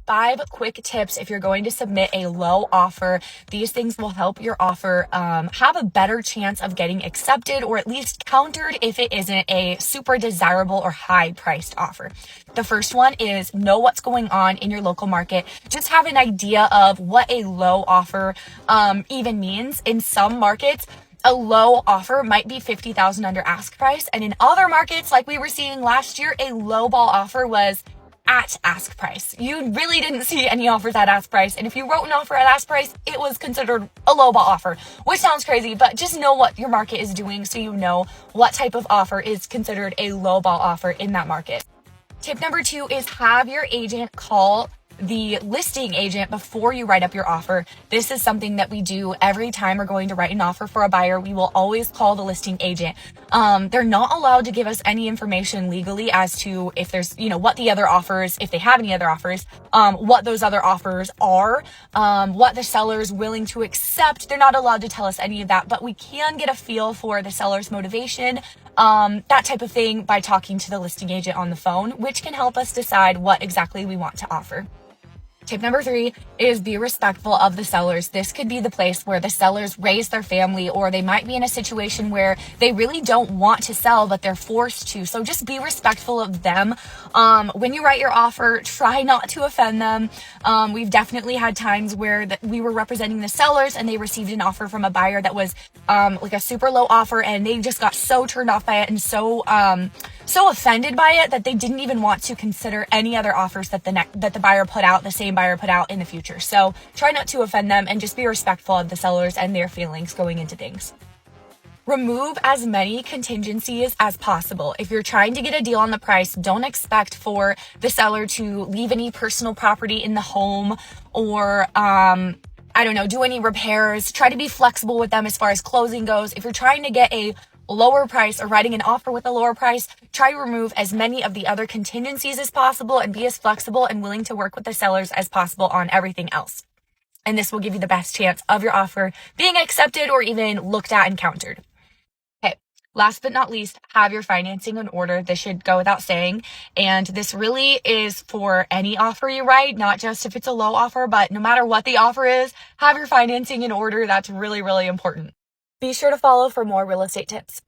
5 quick tips if you're going to submit a low offer. These things will help your offer have a better chance of getting accepted or at least countered if it isn't a super desirable or high priced offer. The first one is know what's going on in your local market. Just have an idea of what a low offer even means. In some markets, a low offer might be $50,000 under ask price. And in other markets, like we were seeing last year, a low ball offer was at ask price. You really didn't see any offers at ask price. And if you wrote an offer at ask price, it was considered a low ball offer, which sounds crazy, but just know what your market is doing so you know what type of offer is considered a low ball offer in that market. Tip number 2 is have your agent call the listing agent before you write up your offer. This is something that we do every time we're going to write an offer for a buyer. We will always call the listing agent. They're not allowed to give us any information legally as to if there's, what the other offers, if they have any other offers, what those other offers are, what the seller's willing to accept. They're not allowed to tell us any of that, but we can get a feel for the seller's motivation, that type of thing by talking to the listing agent on the phone, which can help us decide what exactly we want to offer. Tip number 3 is be respectful of the sellers. This could be the place where the sellers raise their family, or they might be in a situation where they really don't want to sell, but they're forced to. So just be respectful of them. When you write your offer, try not to offend them. We've definitely had times where we were representing the sellers and they received an offer from a buyer that was like a super low offer, and they just got so turned off by it and so offended by it that they didn't even want to consider any other offers that the buyer put out, the same buyer put out in the future. So try not to offend them and just be respectful of the sellers and their feelings going into things. Remove as many contingencies as possible. If you're trying to get a deal on the price, don't expect for the seller to leave any personal property in the home or, do any repairs. Try to be flexible with them as far as closing goes. If you're trying to get a lower price or writing an offer with a lower price, try to remove as many of the other contingencies as possible and be as flexible and willing to work with the sellers as possible on everything else. And this will give you the best chance of your offer being accepted or even looked at and countered. Okay, last but not least, have your financing in order. This should go without saying. And this really is for any offer you write, not just if it's a low offer, but no matter what the offer is, have your financing in order. That's really, really important. Be sure to follow for more real estate tips.